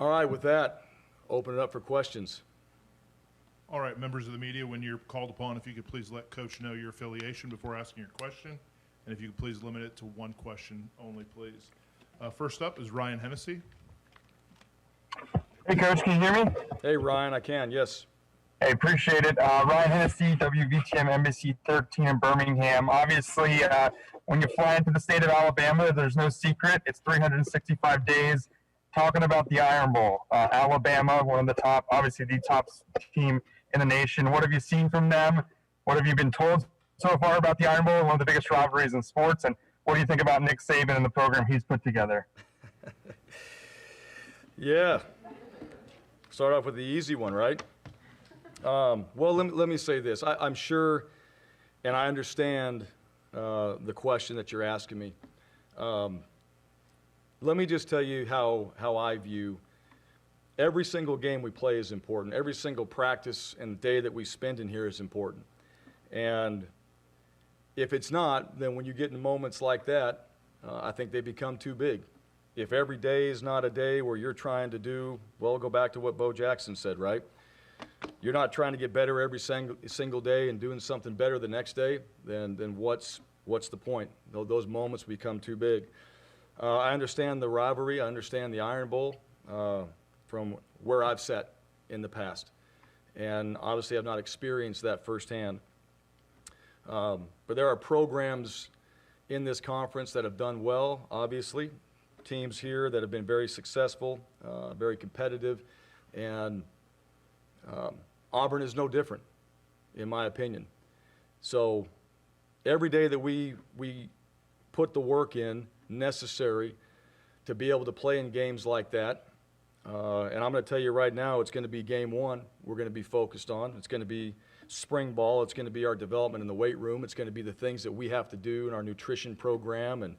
All right, with that, open it up for questions. All right, members of the media, when you're called upon, if you could please let Coach know your affiliation before asking your question, and if you could please limit it to one question only, please. First up is Ryan Hennessy. Hey, Coach, can you hear me? Hey, Ryan, I can, yes. Hey, appreciate it. Ryan Hennessy, WVTM Embassy 13 in Birmingham. Obviously, when you fly into the state of Alabama, there's no secret. It's 365 days. Talking about the Iron Bowl, Alabama, one of the top, obviously the top team in the nation. What have you seen from them? What have you been told so far about the Iron Bowl, one of the biggest rivalries in sports? And what do you think about Nick Saban and the program he's put together? Yeah. Start off with the easy one, right? Well, let me say this. I'm sure, and I understand the question that you're asking me. Let me just tell you how I view every single game we play is important. Every single practice and day that we spend in here is important. And if it's not, then when you get in moments like that, I think they become too big. If every day is not a day where you're trying to do, well, go back to what Bo Jackson said, right? You're not trying to get better every single day and doing something better the next day, then what's the point? Those moments become too big. I understand the rivalry. I understand the Iron Bowl from where I've sat in the past. And obviously I've not experienced that firsthand. But there are programs in this conference that have done well, obviously. Teams here that have been very successful, very competitive. And Auburn is no different, in my opinion. So every day that we put the work in necessary to be able to play in games like that, and I'm going to tell you right now, it's going to be game one we're going to be focused on. It's going to be spring ball. It's going to be our development in the weight room. It's going to be the things that we have to do in our nutrition program and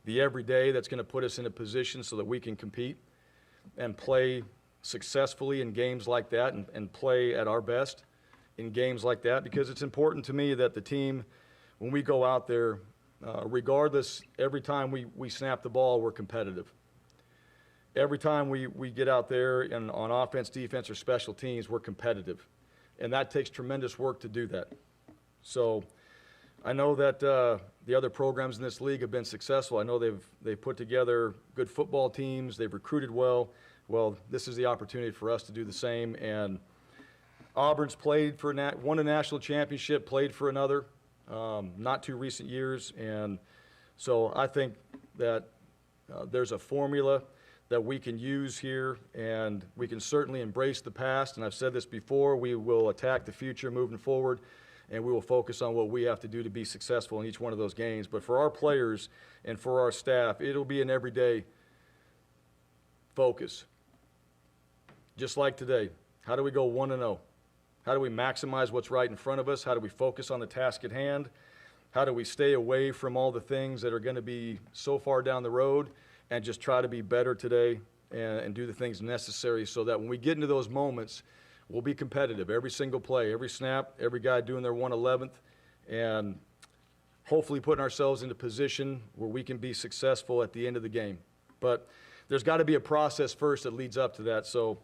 the everyday that's going to put us in a position so that we can compete and play successfully in games like that and play at our best in games like that, because it's important to me that the team, when we go out there, regardless, every time we snap the ball, we're competitive. Every time we get out there and on offense, defense, or special teams, we're competitive. And that takes tremendous work to do that. So I know that the other programs in this league have been successful. I know they've put together good football teams. They've recruited well. Well, this is the opportunity for us to do the same. And Auburn's played for won a national championship, played for another, not too recent years. And so I think that there's a formula that we can use here, and we can certainly embrace the past. And I've said this before, we will attack the future moving forward, and we will focus on what we have to do to be successful in each one of those games. But for our players and for our staff, it'll be an everyday focus. Just like today, how do we go 1-0? How do we maximize what's right in front of us? How do we focus on the task at hand? How do we stay away from all the things that are going to be so far down the road and just try to be better today and do the things necessary so that when we get into those moments, we'll be competitive every single play, every snap, every guy doing their 1/11th, and hopefully putting ourselves in a position where we can be successful at the end of the game. But there's got to be a process first that leads up to that. So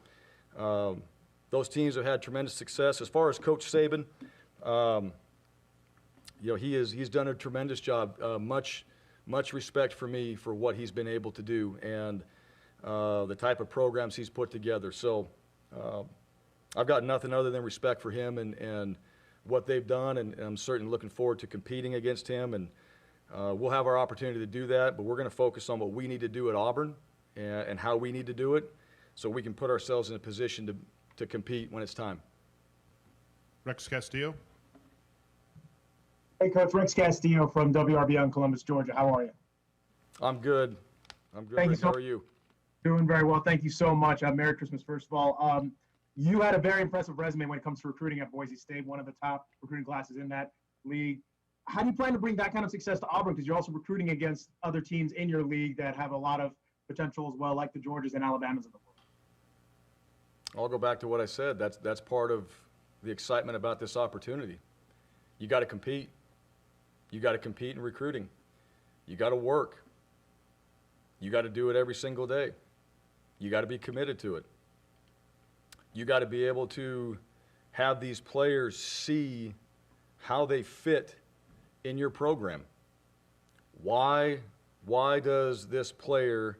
those teams have had tremendous success. As far as Coach Saban, he's done a tremendous job. Much respect for me for what he's been able to do and the type of programs he's put together. So I've got nothing other than respect for him and what they've done, and I'm certainly looking forward to competing against him. And we'll have our opportunity to do that, but we're going to focus on what we need to do at Auburn and how we need to do it so we can put ourselves in a position to compete when it's time. Rex Castillo. Hey, Coach, Rex Castillo from WRBL in Columbus, Georgia. How are you? I'm good. I'm good. Thank Rex, you. how are you? Doing very well. Thank you so much. Merry Christmas, first of all. You had a very impressive resume when it comes to recruiting at Boise State, one of the top recruiting classes in that league. How do you plan to bring that kind of success to Auburn? Because you're also recruiting against other teams in your league that have a lot of potential as well, like the Georgias and Alabamas of the world. I'll go back to what I said. That's part of the excitement about this opportunity. You got to compete. You got to compete in recruiting. You got to work. You got to do it every single day. You got to be committed to it. You got to be able to have these players see how they fit in your program. Why does this player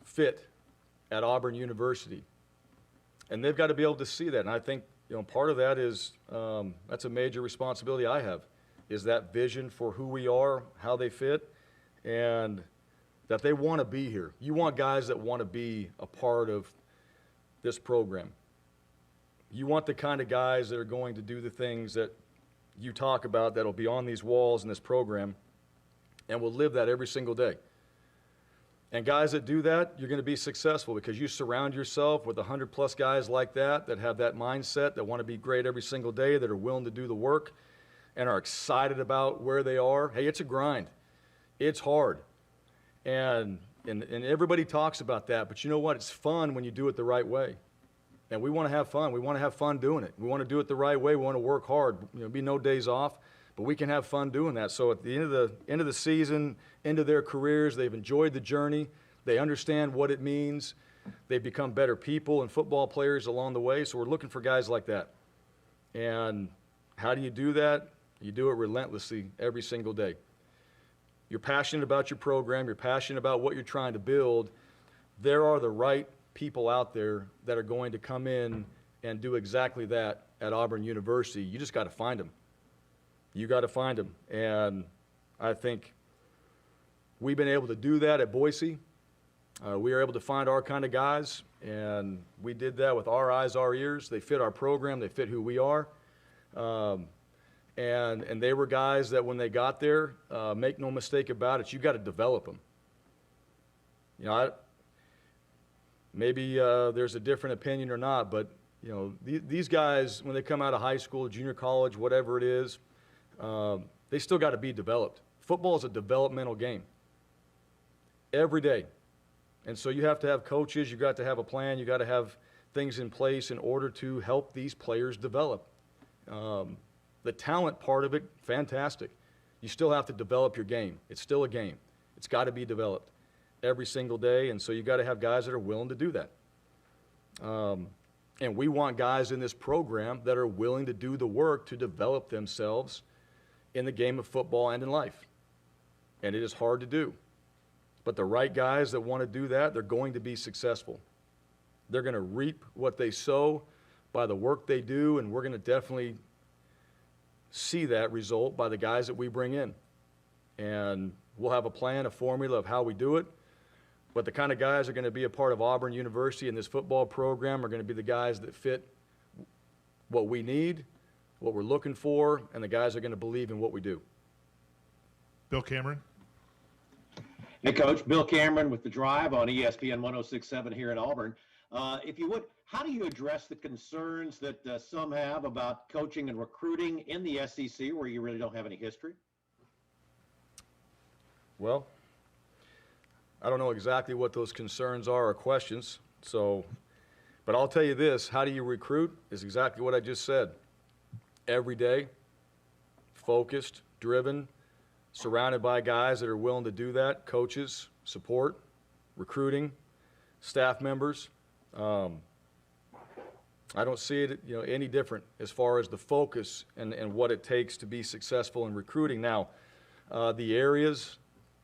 fit at Auburn University? And they've got to be able to see that. And I think, part of that is that's a major responsibility I have, is that vision for who we are, how they fit, and that they want to be here. You want guys that want to be a part of this program. You want the kind of guys that are going to do the things that you talk about that'll be on these walls in this program and will live that every single day. And guys that do that, you're going to be successful because you surround yourself with 100+ guys like that have that mindset, that want to be great every single day, that are willing to do the work and are excited about where they are. Hey, it's a grind. It's hard. And everybody talks about that, but you know what? It's fun when you do it the right way. And we want to have fun. We want to have fun doing it. We want to do it the right way. We want to work hard. Be no days off, but we can have fun doing that. So at the end of the season, end of their careers, they've enjoyed the journey. They understand what it means. They've become better people and football players along the way. So we're looking for guys like that. And how do you do that? You do it relentlessly every single day. You're passionate about your program. You're passionate about what you're trying to build. There are the right people out there that are going to come in and do exactly that at Auburn University. You just got to find them. You got to find them. And I think we've been able to do that at Boise. We are able to find our kind of guys, and we did that with our eyes, our ears. They fit our program. They fit who we are. And they were guys that when they got there, make no mistake about it, you got to develop them. Maybe there's a different opinion or not, but these guys, when they come out of high school, junior college, whatever it is, they still got to be developed. Football is a developmental game every day. And so you have to have coaches, you got to have a plan, you got to have things in place in order to help these players develop. The talent part of it, fantastic. You still have to develop your game. It's still a game. It's got to be developed every single day, and so you got to have guys that are willing to do that. And we want guys in this program that are willing to do the work to develop themselves in the game of football and in life. And it is hard to do. But the right guys that want to do that, they're going to be successful. They're going to reap what they sow by the work they do, and we're going to definitely see that result by the guys that we bring in. And we'll have a plan, a formula of how we do it. But the kind of guys that are going to be a part of Auburn University and this football program are going to be the guys that fit what we need, what we're looking for, and the guys that are going to believe in what we do. Bill Cameron. Hey, Coach. Bill Cameron with The Drive on ESPN 106.7 here in Auburn. If you would, how do you address the concerns that some have about coaching and recruiting in the SEC where you really don't have any history? Well, I don't know exactly what those concerns are or questions, but I'll tell you this, how do you recruit is exactly what I just said. Every day, focused, driven, surrounded by guys that are willing to do that, coaches, support, recruiting, staff members. I don't see it any different as far as the focus and what it takes to be successful in recruiting. Now, the areas,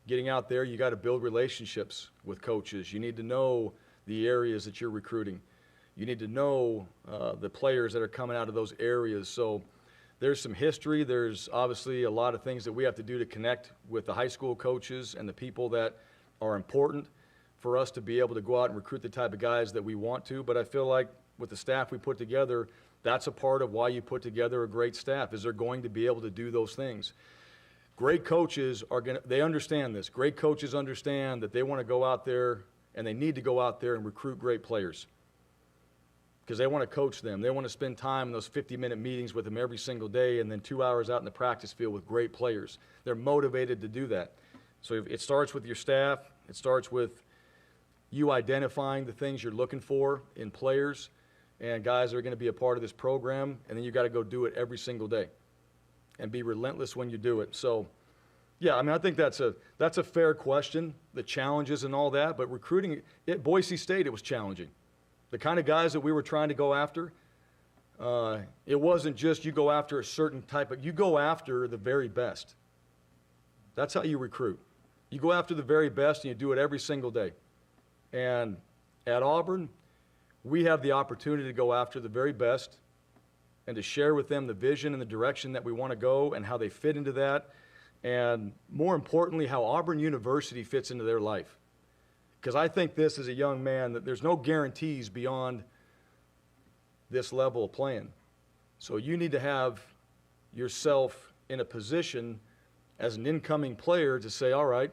getting out there, you got to build relationships with coaches. You need to know the areas that you're recruiting. You need to know the players that are coming out of those areas. So there's some history. There's obviously a lot of things that we have to do to connect with the high school coaches and the people that are important for us to be able to go out and recruit the type of guys that we want to. But I feel like with the staff we put together, that's a part of why you put together a great staff, is they're going to be able to do those things. Great coaches they understand this. Great coaches understand that they want to go out there and they need to go out there and recruit great players because they want to coach them. They want to spend time in those 50-minute meetings with them every single day and then 2 hours out in the practice field with great players. They're motivated to do that. So it starts with your staff. It starts with you identifying the things you're looking for in players and guys that are going to be a part of this program, and then you got to go do it every single day and be relentless when you do it. So Yeah, I mean, I think that's a fair question, the challenges and all that, but recruiting at Boise State, it was challenging. The kind of guys that we were trying to go after, it wasn't just you go after a certain type of, you go after the very best. That's how you recruit. You go after the very best and you do it every single day. And at Auburn, we have the opportunity to go after the very best and to share with them the vision and the direction that we want to go and how they fit into that. And more importantly, how Auburn University fits into their life. Because I think this as a young man, that there's no guarantees beyond this level of playing. So you need to have yourself in a position as an incoming player to say, all right,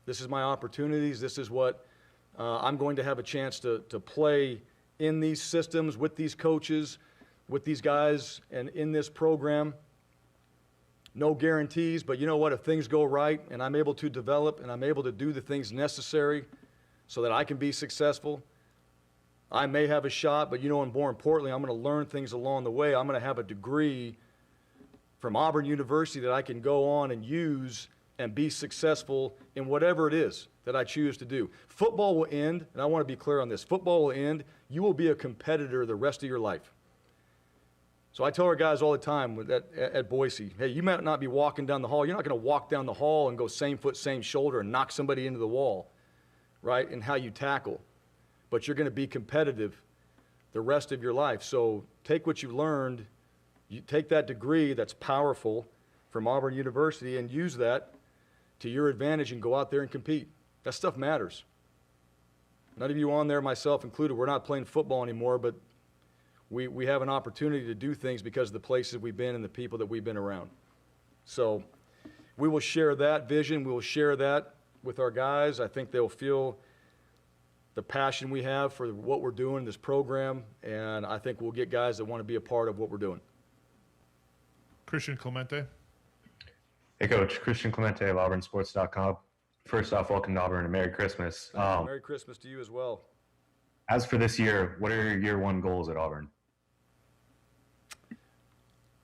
this is my opportunities, this is what I'm going to have a chance to play in these systems, with these coaches, with these guys, and in this program. No guarantees, but you know what? If things go right and I'm able to develop and I'm able to do the things necessary so that I can be successful, I may have a shot, but you know, and more importantly, I'm going to learn things along the way. I'm going to have a degree from Auburn University that I can go on and use and be successful in whatever it is that I choose to do. Football will end, and I want to be clear on this. Football will end. You will be a competitor the rest of your life. So I tell our guys all the time at Boise, hey, you might not be walking down the hall. You're not going to walk down the hall and go same foot, same shoulder and knock somebody into the wall, right, in how you tackle. But you're going to be competitive the rest of your life. So take what you learned, you take that degree that's powerful from Auburn University and use that to your advantage and go out there and compete. That stuff matters. None of you on there, myself included, we're not playing football anymore, but we have an opportunity to do things because of the places we've been and the people that we've been around. So we will share that vision. We will share that with our guys. I think they'll feel the passion we have for what we're doing in this program, and I think we'll get guys that want to be a part of what we're doing. Christian Clemente. Hey, Coach. Christian Clemente of AuburnSports.com. First off, welcome to Auburn and Merry Christmas. Merry Christmas to you as well. As for this year, what are your year one goals at Auburn?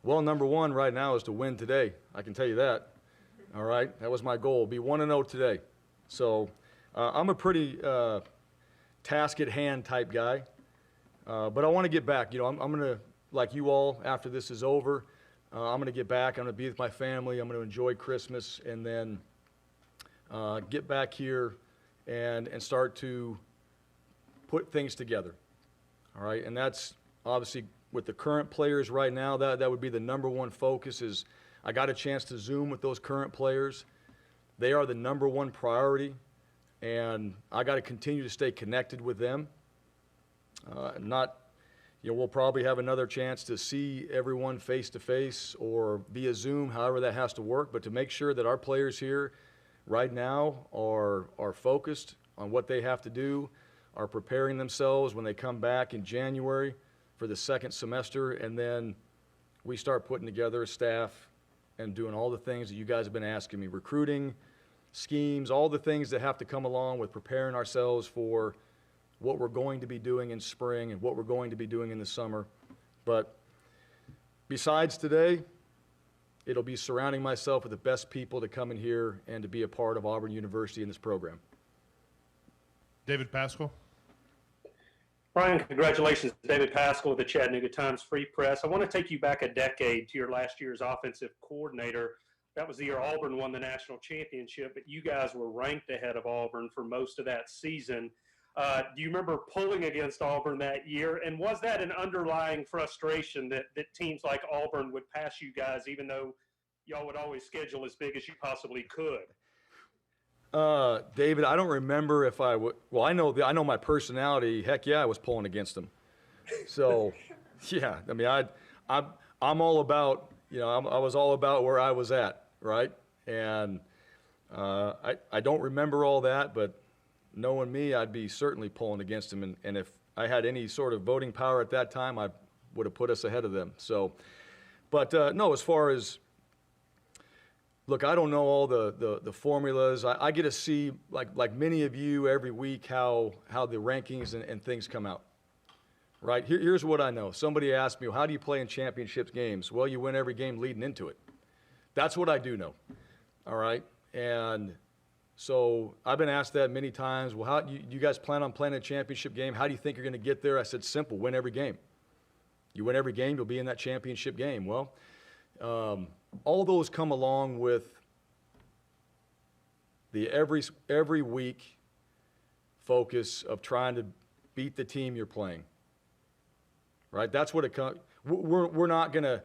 Well, number one right now is to win today. I can tell you that. All right? That was my goal, be 1-0 today. So I'm a pretty task at hand type guy. But I want to get back. You know, I'm going to, like you all, after this is over, I'm going to get back. I'm going to be with my family. I'm going to enjoy Christmas and then get back here and start to put things together. All right? And that's obviously with the current players right now, that would be the number one focus is I got a chance to Zoom with those current players. They are the number one priority, and I got to continue to stay connected with them. We'll probably have another chance to see everyone face-to-face or via Zoom, however that has to work, but to make sure that our players here right now are focused on what they have to do, are preparing themselves when they come back in January for the second semester, and then we start putting together a staff and doing all the things that you guys have been asking me, recruiting, schemes, all the things that have to come along with preparing ourselves for what we're going to be doing in spring and what we're going to be doing in the summer. But besides today, it'll be surrounding myself with the best people to come in here and to be a part of Auburn University in this program. David Pascal. Bryan, congratulations. David Pascal with the Chattanooga Times Free Press. I want to take you back a decade to your last year's offensive coordinator. That was the year Auburn won the national championship, but you guys were ranked ahead of Auburn for most of that season. Do you remember pulling against Auburn that year? And was that an underlying frustration that teams like Auburn would pass you guys, even though y'all would always schedule as big as you possibly could? David, I don't remember if I would. Well, I know my personality. Heck yeah, I was pulling against them. So, yeah, I mean, I'm all about. I was all about where I was at, right? And I don't remember all that, but knowing me, I'd be certainly pulling against them. And if I had any sort of voting power at that time, I would have put us ahead of them. So, but no, as far as. Look, I don't know all the formulas. I get to see, like many of you, every week how the rankings and things come out, right? Here's what I know. Somebody asked me, well, how do you play in championship games? Well, you win every game leading into it. That's what I do know. all right? And so I've been asked that many times. Well, how you guys plan on playing a championship game? How do you think you're going to get there? I said, simple, win every game. You win every game, you'll be in that championship game. Well, all those come along with the every week focus of trying to beat the team you're playing, right? That's what it comes. We're not going to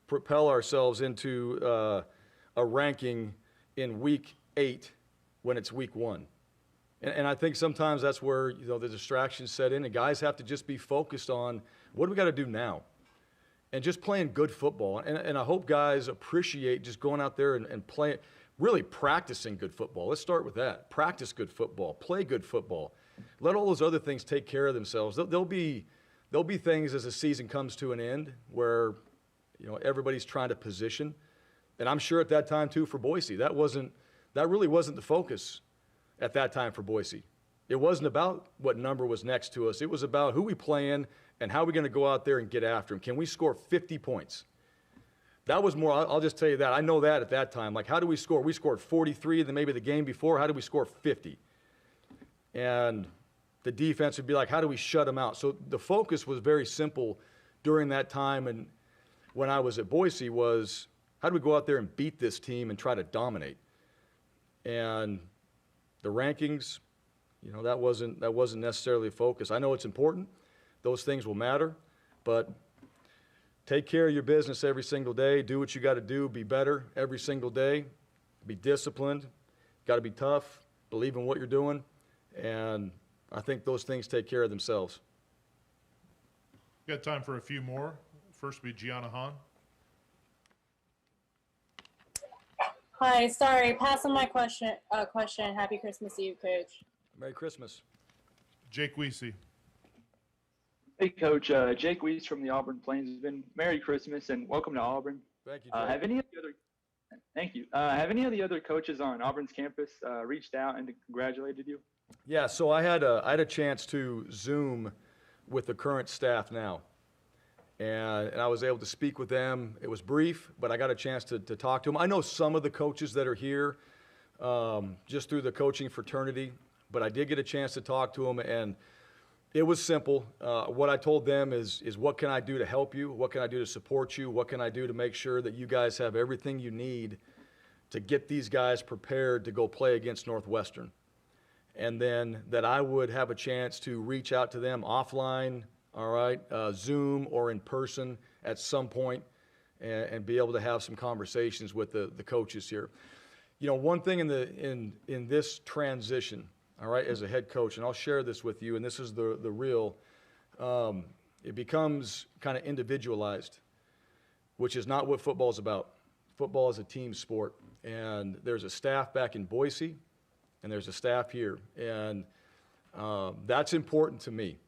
propel ourselves into a ranking in week 8 when it's week 1. And I think sometimes that's where, you know, the distractions set in, and guys have to just be focused on what do we got to do now, and just playing good football. And I hope guys appreciate just going out there and playing, really practicing good football. Let's start with that. Practice good football. Play good football. Let all those other things take care of themselves. There'll be things as the season comes to an end where, you know, everybody's trying to position. And I'm sure at that time too for Boise, that really wasn't the focus at that time for Boise. It wasn't about what number was next to us. It was about who we playing and how we're going to go out there and get after them. Can we score 50 points? That was more, I'll just tell you that. I know that at that time. Like, how do we score? We scored 43, then maybe the game before. How do we score 50? And the defense would be like, how do we shut them out? So the focus was very simple during that time. And when I was at Boise was, how do we go out there and beat this team and try to dominate? And the rankings, you know, that wasn't necessarily a focus. I know it's important. Those things will matter. But take care of your business every single day. Do what you got to do. Be better every single day. Be disciplined. Got to be tough. Believe in what you're doing. And I think those things take care of themselves. Got time for a few more. First will be Gianna Hahn. Hi, sorry, pass on my question. Happy Christmas to you, Coach. Merry Christmas. Jake Weesey. Hey, Coach. Jake Weiss from the Auburn Plainsman. Merry Christmas and welcome to Auburn. Thank you, Jake. Have any of the other coaches on Auburn's campus reached out and congratulated you? Yeah, so I had a chance to Zoom with the current staff now. And I was able to speak with them. It was brief, but I got a chance to talk to them. I know some of the coaches that are here just through the coaching fraternity, but I did get a chance to talk to them, and it was simple. What I told them is what can I do to help you? What can I do to support you? What can I do to make sure that you guys have everything you need to get these guys prepared to go play against Northwestern? And then that I would have a chance to reach out to them offline, all right, Zoom or in person at some point, and be able to have some conversations with the coaches here. You know, one thing in this transition, all right, as a head coach, and I'll share this with you, and this is the real, it becomes kind of individualized, which is not what football is about. Football is a team sport, and there's a staff back in Boise, and there's a staff here, and that's important to me.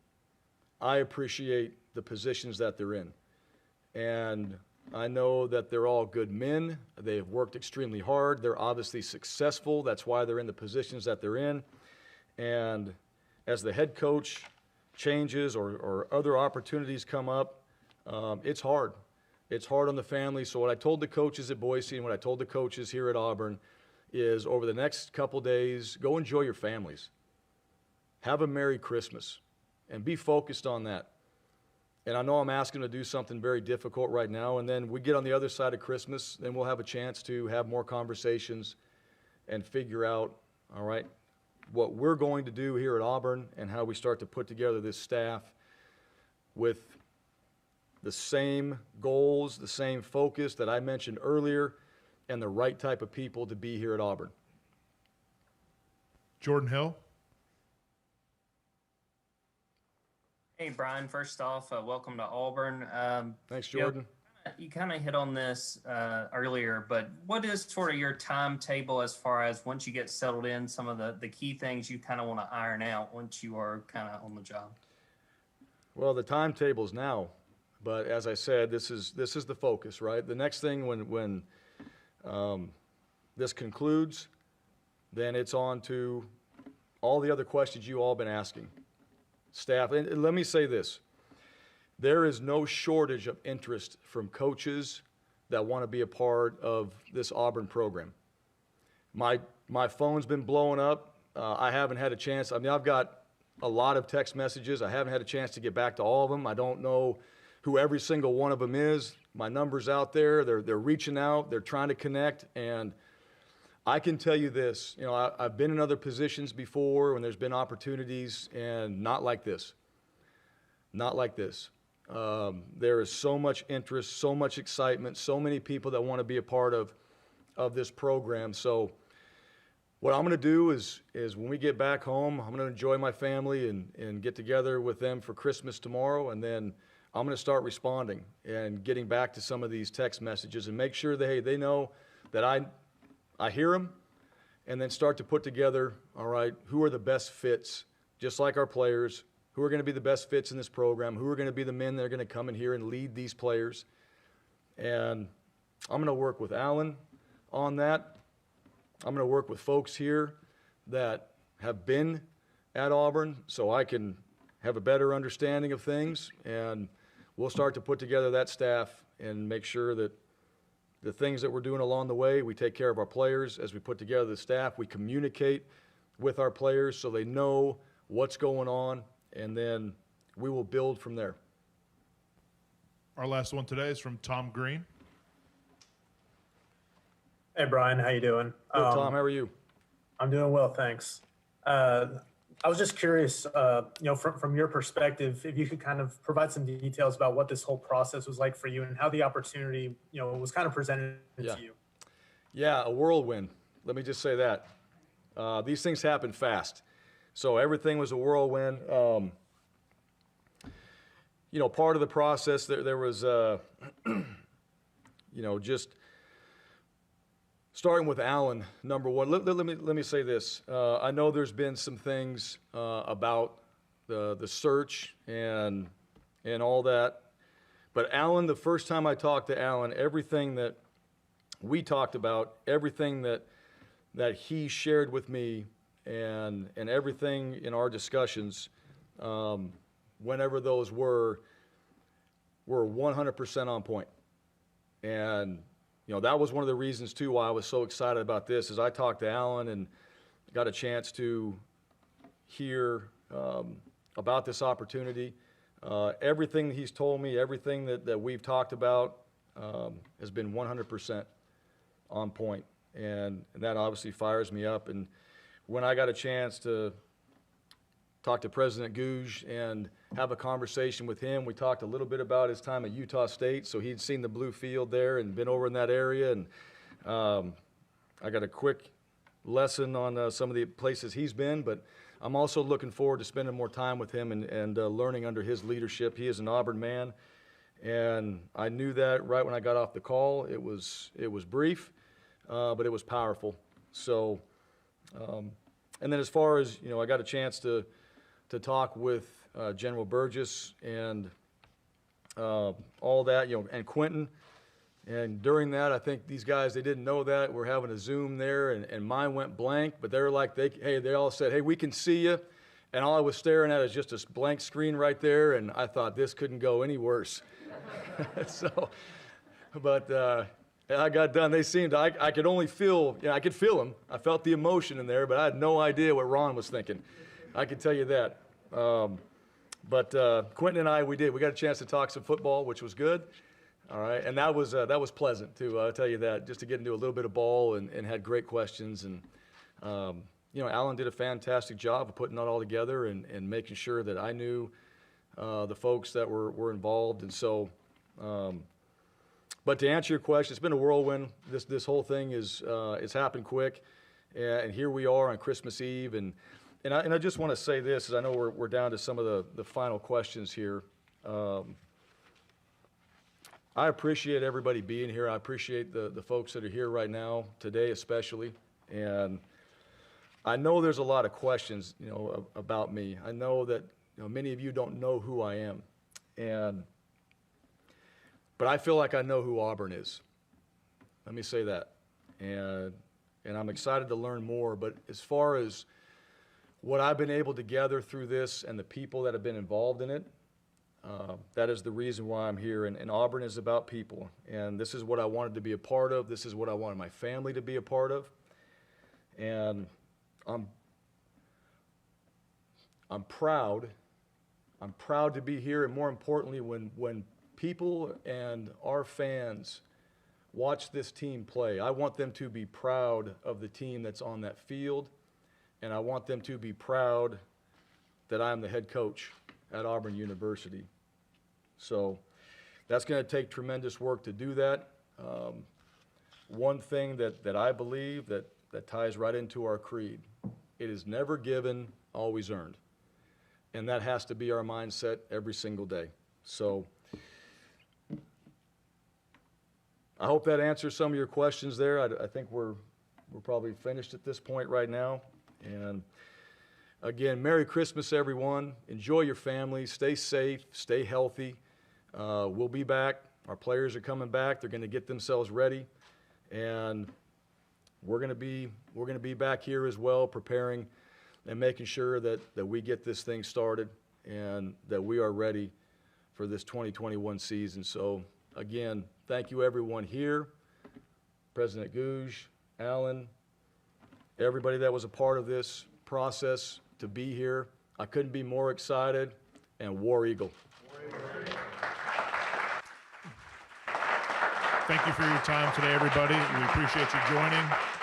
I appreciate the positions that they're in, and I know that they're all good men. They have worked extremely hard. They're obviously successful. That's why they're in the positions that they're in. And as the head coach changes or other opportunities come up, it's hard. It's hard on the family. So what I told the coaches at Boise and what I told the coaches here at Auburn is over the next couple days, go enjoy your families. Have a Merry Christmas and be focused on that. And I know I'm asking them to do something very difficult right now, and then we get on the other side of Christmas, then we'll have a chance to have more conversations and figure out, all right, what we're going to do here at Auburn and how we start to put together this staff with the same goals, the same focus that I mentioned earlier, and the right type of people to be here at Auburn. Jordan Hill. Hey, Bryan, first off, welcome to Auburn. Thanks, Jordan. You kind of hit on this earlier, but what is sort of your timetable as far as once you get settled in, some of the key things you kind of want to iron out once you are kind of on the job? Well, the timetable's now, but as I said, this is the focus, right? The next thing when this concludes, then it's on to all the other questions you all been asking. Staff, and let me say this. There is no shortage of interest from coaches that want to be a part of this Auburn program. my phone's been blowing up. I haven't had a chance. I mean, I've got a lot of text messages. I haven't had a chance to get back to all of them. I don't know who every single one of them is. My number's out there. They're reaching out. They're trying to connect. And I can tell you this, you know, I've been in other positions before when there's been opportunities, and not like this. Not like this. There is so much interest, so much excitement, so many people that want to be a part of this program. So what I'm going to do is when we get back home, I'm going to enjoy my family and get together with them for Christmas tomorrow, and then I'm going to start responding and getting back to some of these text messages and make sure they know that I hear them, and then start to put together, all right, who are the best fits, just like our players, who are going to be the best fits in this program, who are going to be the men that are going to come in here and lead these players. And I'm going to work with Alan on that. I'm going to work with folks here that have been at Auburn so I can have a better understanding of things, and we'll start to put together that staff and make sure that the things that we're doing along the way, we take care of our players. As we put together the staff, we communicate with our players so they know what's going on, and then we will build from there. Our last one today is from Tom Green. Hey, Brian, how you doing? Good, Tom, how are you? I'm doing well, thanks. I was just curious, from your perspective, if you could kind of provide some details about what this whole process was like for you and how the opportunity, was kind of presented to you. Yeah, a whirlwind. Let me just say that. These things happen fast. So everything was a whirlwind. Part of the process, there was, just starting with Alan, number one. Let me say this. I know there's been some things about the search and all that, but Alan, the first time I talked to Alan, everything that we talked about, everything that he shared with me, and everything in our discussions, whenever those were 100% on point. And that was one of the reasons, too, why I was so excited about this, is I talked to Alan and got a chance to hear about this opportunity. Everything he's told me, everything that we've talked about has been 100% on point. And that obviously fires me up. And when I got a chance to talk to President Gouge and have a conversation with him, we talked a little bit about his time at Utah State. So he'd seen the blue field there and been over in that area. And I got a quick lesson on some of the places he's been, but I'm also looking forward to spending more time with him and learning under his leadership. He is an Auburn man, and I knew that right when I got off the call. It was brief, but it was powerful. So, and then as far as, I got a chance to talk with General Burgess and all that, and Quentin. And during that, I think these guys, they didn't know that. We're having a Zoom there, and mine went blank, but they were like, they all said, hey, we can see you. And all I was staring at is just a blank screen right there, and I thought this couldn't go any worse. But I got done. They seemed, I could only feel, I could feel them. I felt the emotion in there, but I had no idea what Ron was thinking. I can tell you that. But Quentin and I, we got a chance to talk some football, which was good. All right, and that was pleasant too. I'll tell you that, just to get into a little bit of ball and had great questions. And Alan did a fantastic job of putting that all together and making sure that I knew the folks that were involved. And so, but to answer your question, it's been a whirlwind. This whole thing it's happened quick, and here we are on Christmas Eve. And I just want to say this, as I know we're down to some of the final questions here. I appreciate everybody being here. I appreciate the folks that are here right now, today especially. And I know there's a lot of questions, about me. I know that many of you don't know who I am. But I feel like I know who Auburn is. Let me say that. And I'm excited to learn more. But as far as what I've been able to gather through this and the people that have been involved in it, that is the reason why I'm here. And Auburn is about people. And this is what I wanted to be a part of. This is what I wanted my family to be a part of. And I'm proud. I'm proud to be here, and more importantly, when people and our fans watch this team play, I want them to be proud of the team that's on that field, and I want them to be proud that I'm the head coach at Auburn University. So that's going to take tremendous work to do that. One thing that I believe that ties right into our creed, it is never given, always earned. And that has to be our mindset every single day. So I hope that answers some of your questions there. I think we're probably finished at this point right now. And again, Merry Christmas, everyone. Enjoy your family. Stay safe. Stay healthy. We'll be back. Our players are coming back. They're going to get themselves ready. And we're going to be back here as well, preparing and making sure that we get this thing started and that we are ready for this 2021 season. So again, thank you everyone here, President Gouge, Alan, everybody that was a part of this process to be here. I couldn't be more excited, and War Eagle. Thank you for your time today, everybody. We appreciate you joining.